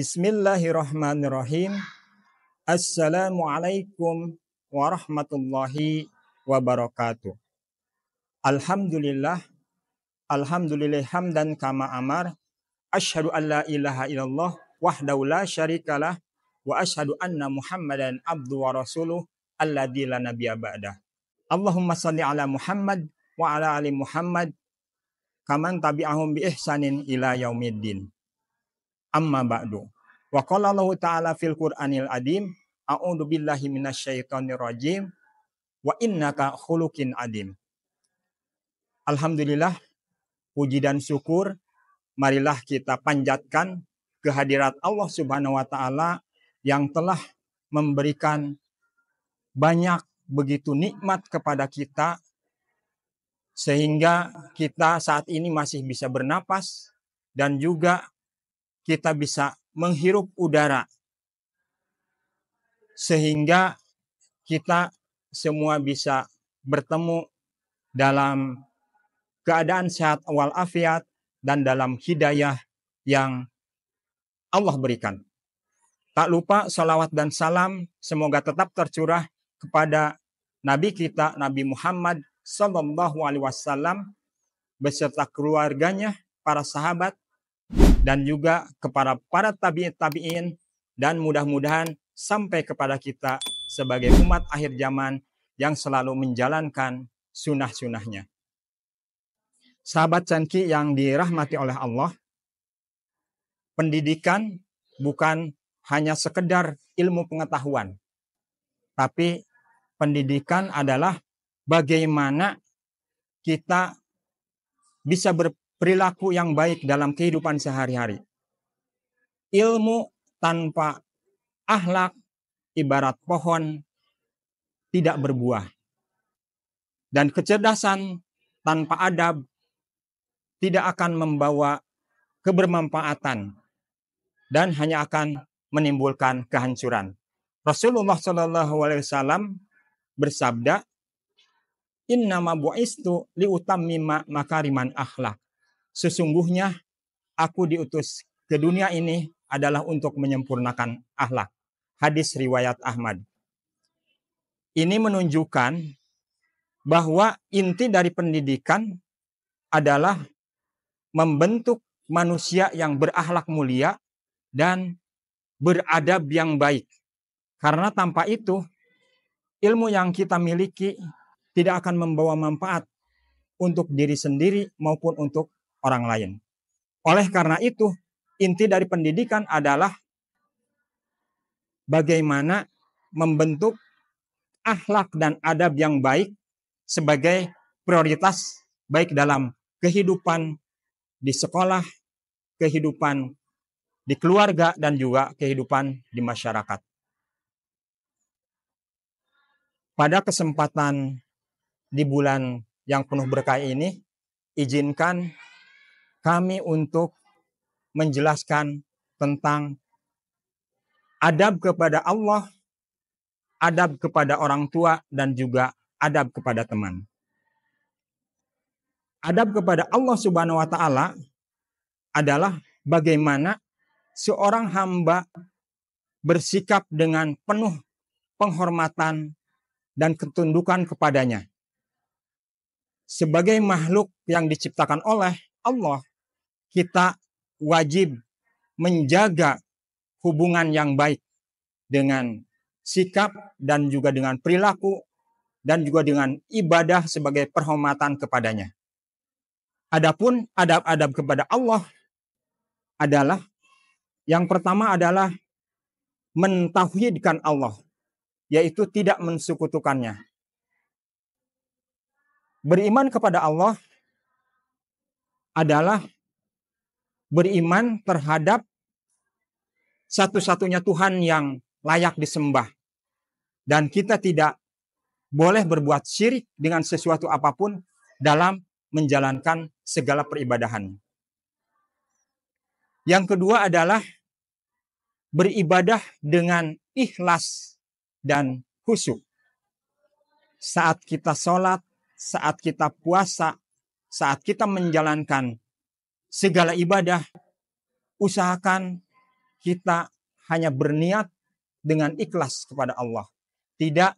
Bismillahirrahmanirrahim. Assalamualaikum warahmatullahi wabarakatuh. Alhamdulillah hamdan kama amar. Asyhadu an la ilaha illallah wahdahu la syarikalah wa asyhadu anna Muhammadan abdu wa rasuluh alladzi la nabiyya ba'dah. Allahumma shalli ala Muhammad wa ala ali Muhammad kaman tabi'ahum bi ihsanin ila yaumiddin. Amma ba'du. Wa qala Allah ta'ala fil Qur'anil adim, a'udzu billahi minasyaitonir rajim wa innaka khuluqin adim. Alhamdulillah, puji dan syukur marilah kita panjatkan kehadirat Allah Subhanahu wa taala yang telah memberikan banyak begitu nikmat kepada kita sehingga kita saat ini masih bisa bernapas dan juga kita bisa menghirup udara sehingga kita semua bisa bertemu dalam keadaan sehat walafiat dan dalam hidayah yang Allah berikan. Tak lupa salawat dan salam semoga tetap tercurah kepada Nabi kita, Nabi Muhammad Sallallahu Alaihi Wasallam beserta keluarganya, para sahabat, dan juga kepada para tabi'in dan mudah-mudahan sampai kepada kita sebagai umat akhir zaman yang selalu menjalankan sunnah-sunnahnya. Sahabat Canki yang dirahmati oleh Allah, pendidikan bukan hanya sekedar ilmu pengetahuan, tapi pendidikan adalah bagaimana kita bisa berperilaku yang baik dalam kehidupan sehari-hari. Ilmu tanpa akhlak ibarat pohon tidak berbuah. Dan kecerdasan tanpa adab tidak akan membawa kebermanfaatan dan hanya akan menimbulkan kehancuran. Rasulullah SAW bersabda, "Innama bu'istu liutammima makariman akhlak." Sesungguhnya aku diutus ke dunia ini adalah untuk menyempurnakan akhlak. Hadis riwayat Ahmad. Ini menunjukkan bahwa inti dari pendidikan adalah membentuk manusia yang berakhlak mulia dan beradab yang baik. Karena tanpa itu, ilmu yang kita miliki tidak akan membawa manfaat untuk diri sendiri maupun untuk orang lain. Oleh karena itu, inti dari pendidikan adalah bagaimana membentuk akhlak dan adab yang baik sebagai prioritas baik dalam kehidupan di sekolah, kehidupan di keluarga, dan juga kehidupan di masyarakat. Pada kesempatan di bulan yang penuh berkah ini, izinkan kami untuk menjelaskan tentang adab kepada Allah, adab kepada orang tua, dan juga adab kepada teman. Adab kepada Allah Subhanahu wa taala adalah bagaimana seorang hamba bersikap dengan penuh penghormatan dan ketundukan kepadanya. Sebagai makhluk yang diciptakan oleh Allah, kita wajib menjaga hubungan yang baik dengan sikap dan juga dengan perilaku dan juga dengan ibadah sebagai penghormatan kepadanya. Adapun adab-adab kepada Allah adalah yang pertama adalah mentauhidkan Allah, yaitu tidak mensekutukannya. Beriman kepada Allah adalah beriman terhadap satu-satunya Tuhan yang layak disembah. Dan kita tidak boleh berbuat syirik dengan sesuatu apapun dalam menjalankan segala peribadahan. Yang kedua adalah beribadah dengan ikhlas dan khusyuk. Saat kita sholat, saat kita puasa, saat kita menjalankan segala ibadah, usahakan kita hanya berniat dengan ikhlas kepada Allah. Tidak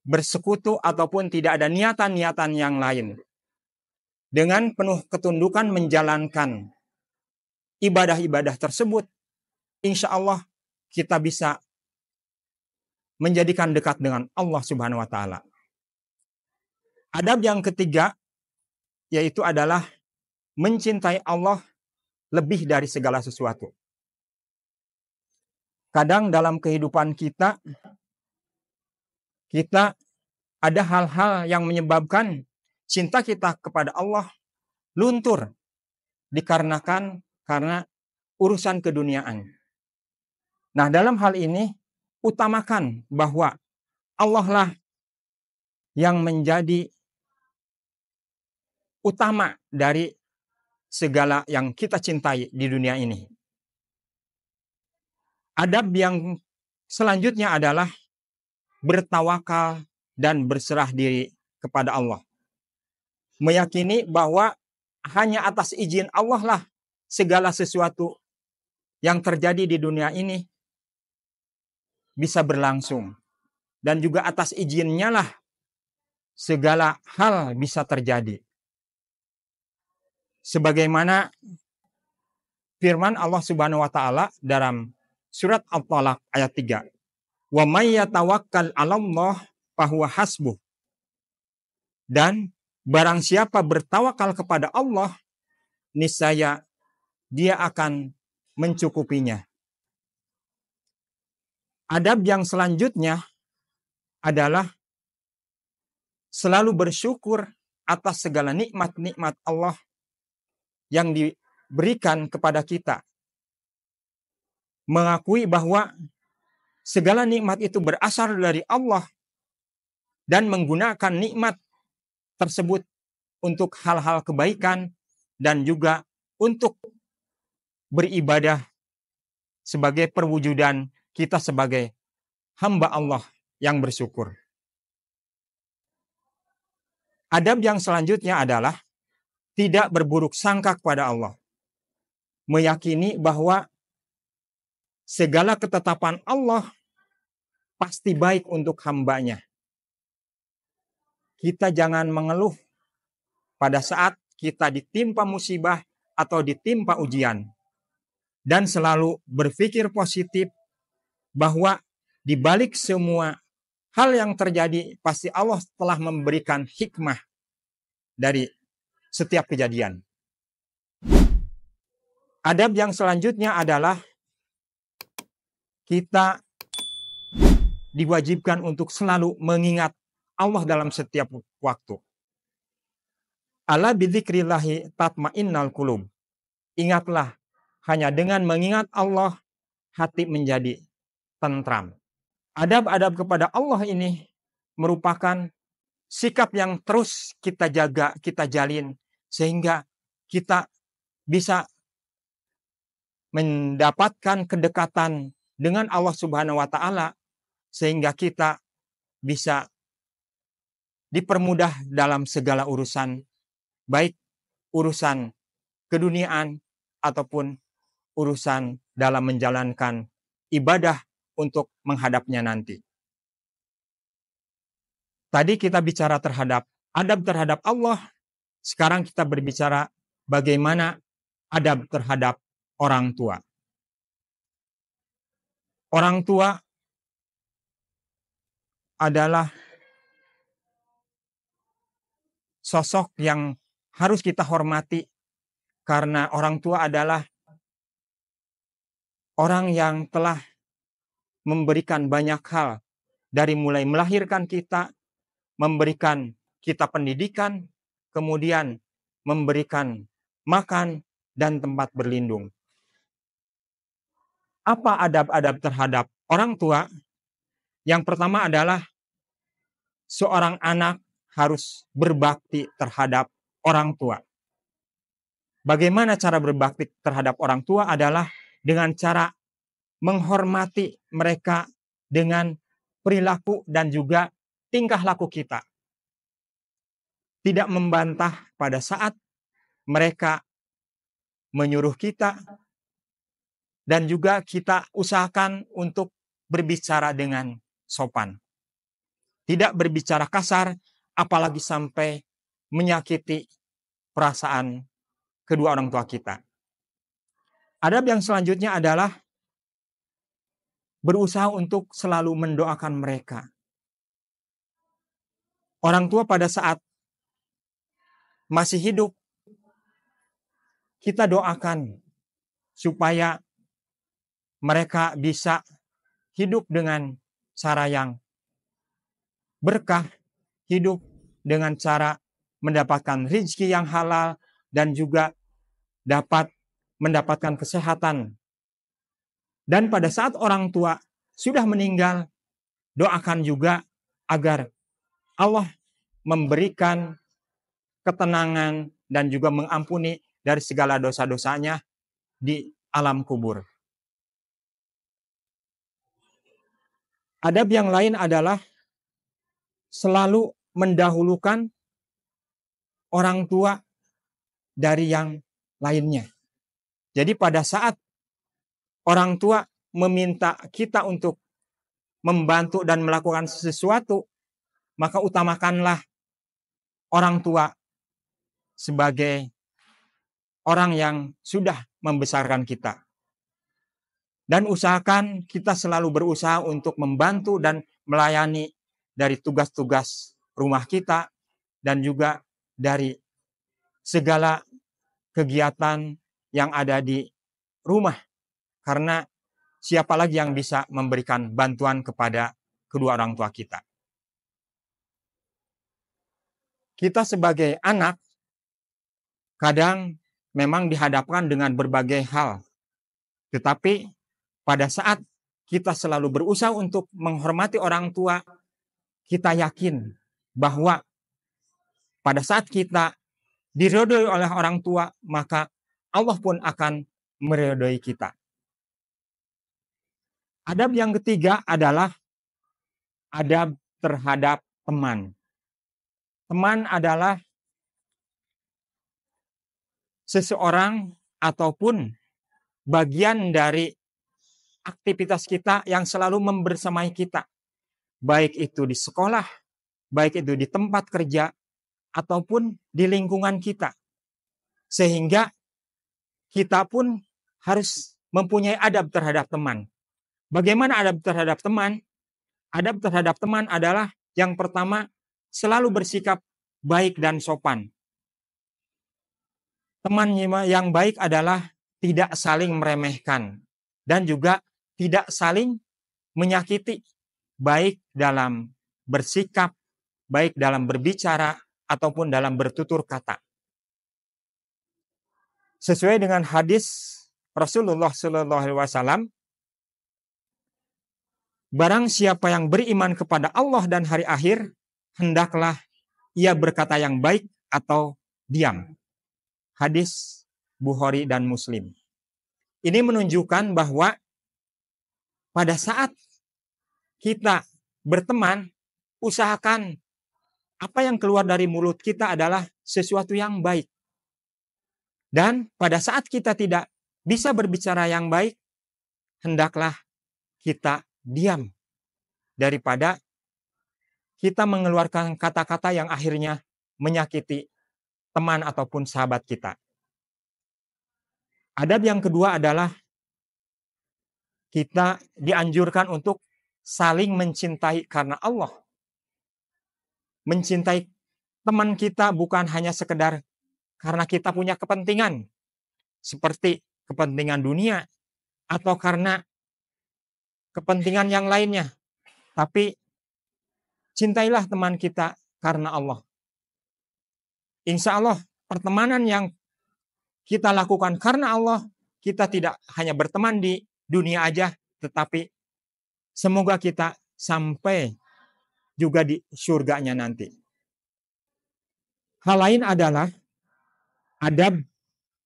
bersekutu ataupun tidak ada niatan-niatan yang lain. Dengan penuh ketundukan menjalankan ibadah-ibadah tersebut, insya Allah kita bisa menjadikan dekat dengan Allah Subhanahu wa Ta'ala. Adab yang ketiga yaitu adalah mencintai Allah lebih dari segala sesuatu. Kadang dalam kehidupan kita ada hal-hal yang menyebabkan cinta kita kepada Allah luntur karena urusan keduniaan. Nah, dalam hal ini utamakan bahwa Allah lah yang menjadi utama dari segala yang kita cintai di dunia ini. Adab yang selanjutnya adalah bertawakal dan berserah diri kepada Allah. Meyakini bahwa hanya atas izin Allah lah segala sesuatu yang terjadi di dunia ini bisa berlangsung. Dan juga atas izinnya lah segala hal bisa terjadi. Sebagaimana firman Allah Subhanahu wa Ta'ala dalam surat At-Talaq ayat 3. Wa may yatawakkal 'alallah fahuwa hasbuh. Dan barang siapa bertawakal kepada Allah, niscaya dia akan mencukupinya. Adab yang selanjutnya adalah selalu bersyukur atas segala nikmat-nikmat Allah yang diberikan kepada kita. Mengakui bahwa segala nikmat itu berasal dari Allah dan menggunakan nikmat tersebut untuk hal-hal kebaikan dan juga untuk beribadah sebagai perwujudan kita sebagai hamba Allah yang bersyukur. Adab yang selanjutnya adalah tidak berburuk sangka kepada Allah. Meyakini bahwa segala ketetapan Allah pasti baik untuk hambanya. Kita jangan mengeluh pada saat kita ditimpa musibah atau ditimpa ujian. Dan selalu berpikir positif bahwa di balik semua hal yang terjadi pasti Allah telah memberikan hikmah dari setiap kejadian. Adab yang selanjutnya adalah kita diwajibkan untuk selalu mengingat Allah dalam setiap waktu. Ala bidzikrillahi tatmainnal qulub. Ingatlah, hanya dengan mengingat Allah, hati menjadi tentram. Adab-adab kepada Allah ini merupakan sikap yang terus kita jaga, kita jalin, sehingga kita bisa mendapatkan kedekatan dengan Allah Subhanahu wa Ta'ala, sehingga kita bisa dipermudah dalam segala urusan, baik urusan keduniaan ataupun urusan dalam menjalankan ibadah untuk menghadapnya nanti. Tadi kita bicara terhadap adab terhadap Allah, sekarang kita berbicara bagaimana adab terhadap orang tua. Orang tua adalah sosok yang harus kita hormati karena orang tua adalah orang yang telah memberikan banyak hal, dari mulai melahirkan kita, memberikan kita pendidikan, kemudian memberikan makan dan tempat berlindung. Apa adab-adab terhadap orang tua? Yang pertama adalah seorang anak harus berbakti terhadap orang tua. Bagaimana cara berbakti terhadap orang tua adalah dengan cara menghormati mereka dengan perilaku dan juga tingkah laku kita. Tidak membantah pada saat mereka menyuruh kita dan juga kita usahakan untuk berbicara dengan sopan. Tidak berbicara kasar, apalagi sampai menyakiti perasaan kedua orang tua kita. Adab yang selanjutnya adalah berusaha untuk selalu mendoakan mereka. Orang tua pada saat masih hidup, kita doakan supaya mereka bisa hidup dengan cara yang berkah, hidup dengan cara mendapatkan rezeki yang halal, dan juga dapat mendapatkan kesehatan. Dan pada saat orang tua sudah meninggal, doakan juga agar Allah memberikan ketenangan dan juga mengampuni dari segala dosa-dosanya di alam kubur. Adab yang lain adalah selalu mendahulukan orang tua dari yang lainnya. Jadi pada saat orang tua meminta kita untuk membantu dan melakukan sesuatu, maka utamakanlah orang tua sebagai orang yang sudah membesarkan kita. Dan usahakan kita selalu berusaha untuk membantu dan melayani dari tugas-tugas rumah kita dan juga dari segala kegiatan yang ada di rumah. Karena siapa lagi yang bisa memberikan bantuan kepada kedua orang tua kita? Kita sebagai anak kadang memang dihadapkan dengan berbagai hal. Tetapi pada saat kita selalu berusaha untuk menghormati orang tua, kita yakin bahwa pada saat kita diridhoi oleh orang tua, maka Allah pun akan meridhoi kita. Adab yang ketiga adalah adab terhadap teman. Teman adalah seseorang ataupun bagian dari aktivitas kita yang selalu membersamai kita. Baik itu di sekolah, baik itu di tempat kerja, ataupun di lingkungan kita. Sehingga kita pun harus mempunyai adab terhadap teman. Bagaimana adab terhadap teman? Adab terhadap teman adalah yang pertama, selalu bersikap baik dan sopan. Teman yang baik adalah tidak saling meremehkan dan juga tidak saling menyakiti, baik dalam bersikap, baik dalam berbicara, ataupun dalam bertutur kata. Sesuai dengan hadis Rasulullah SAW, barang siapa yang beriman kepada Allah dan hari akhir, hendaklah ia berkata yang baik atau diam. Hadis Bukhari dan Muslim. Ini menunjukkan bahwa pada saat kita berteman, usahakan apa yang keluar dari mulut kita adalah sesuatu yang baik. Dan pada saat kita tidak bisa berbicara yang baik, hendaklah kita diam daripada kita mengeluarkan kata-kata yang akhirnya menyakiti teman ataupun sahabat kita. Adab yang kedua adalah kita dianjurkan untuk saling mencintai karena Allah. Mencintai teman kita bukan hanya sekedar karena kita punya kepentingan, seperti kepentingan dunia atau karena kepentingan yang lainnya. Tapi cintailah teman kita karena Allah. Insya Allah pertemanan yang kita lakukan karena Allah, kita tidak hanya berteman di dunia aja, tetapi semoga kita sampai juga di surganya nanti. Hal lain adalah adab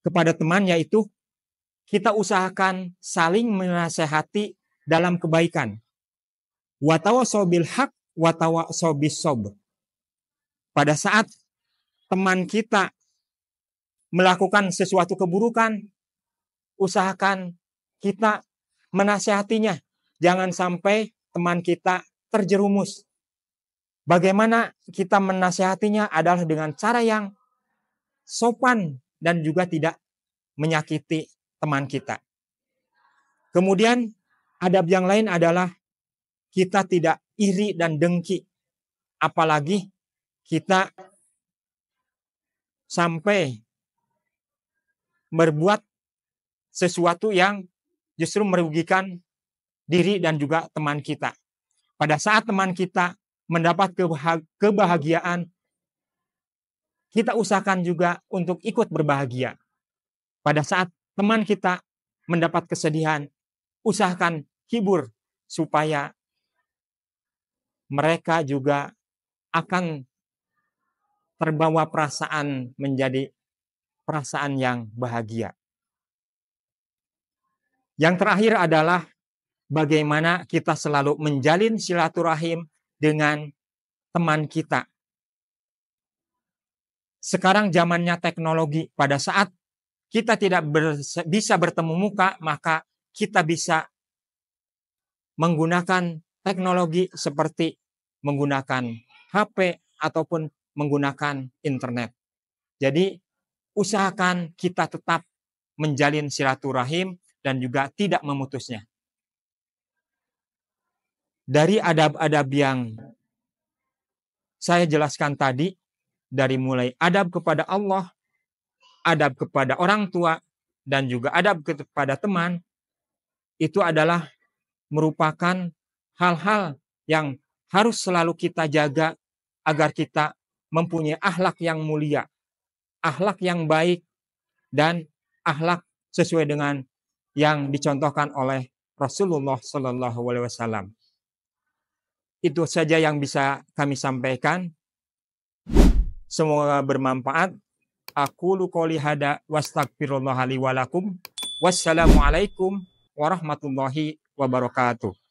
kepada teman, yaitu kita usahakan saling menasehati dalam kebaikan. Wa tawassaw bil haq wa tawassaw bis sabr. Pada saat teman kita melakukan sesuatu keburukan, usahakan kita menasihatinya. Jangan sampai teman kita terjerumus. Bagaimana kita menasihatinya adalah dengan cara yang sopan dan juga tidak menyakiti teman kita. Kemudian adab yang lain adalah kita tidak iri dan dengki. Apalagi kita sampai berbuat sesuatu yang justru merugikan diri dan juga teman kita. Pada saat teman kita mendapat kebahagiaan, kita usahakan juga untuk ikut berbahagia. Pada saat teman kita mendapat kesedihan, usahakan hibur supaya mereka juga akan terbawa perasaan menjadi perasaan yang bahagia. Yang terakhir adalah bagaimana kita selalu menjalin silaturahim dengan teman kita. Sekarang zamannya teknologi. Pada saat kita tidak bisa bertemu muka, maka kita bisa menggunakan teknologi seperti menggunakan HP ataupun menggunakan internet. Jadi usahakan kita tetap menjalin silaturahim dan juga tidak memutusnya. Dari adab-adab yang saya jelaskan tadi, dari mulai adab kepada Allah, adab kepada orang tua, dan juga adab kepada teman, itu adalah merupakan hal-hal yang harus selalu kita jaga agar kita mempunyai akhlak yang mulia, akhlak yang baik, dan akhlak sesuai dengan yang dicontohkan oleh Rasulullah SAW. Itu saja yang bisa kami sampaikan. Semoga bermanfaat. Aqulu qouli hada wastaghfirullaha li wa lakum. Wassalamualaikum warahmatullahi wabarakatuh.